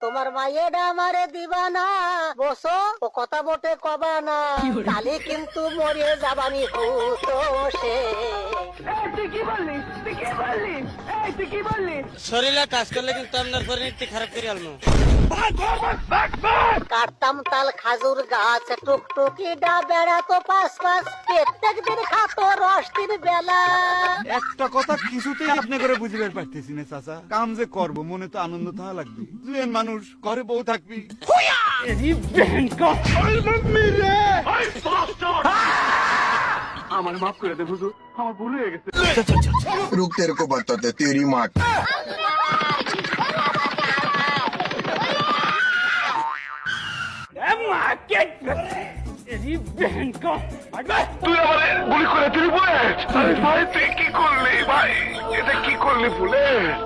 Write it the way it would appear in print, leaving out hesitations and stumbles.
তোমার মাইয়েডা আমারে দিবা না বসো ও কথা বটে কবা না কালি কিন্তু মরে যাবানি হুতো সে শরীরে কাজ করলে কিন্তু আপনার পরিণতি খারাপ করে আলমু। কাটতাম তাল খাজুর গাছ টুকটুকি ডা বেড়াতো পাশ পাশ প্রত্যেক দিন খাতো রস দিন বেলা। একটা কথা কিছুতেই আপনি করে বুঝবার পারতেছি না চাচা, কাম যে করব মনে তো আনন্দ থাকা লাগবে। দুজন মানুষ ঘরে বউ থাকবি। আমার মাফ করে দে হুজুর, আমার ভুল হয়ে গেছে। रुक तेरे को बताते तेरी माँ তুই আমারে গুলি করে দিলি বুলেট। আরে ভাই তুই কি করলি ভাই, এটা কি করলি বুলেট?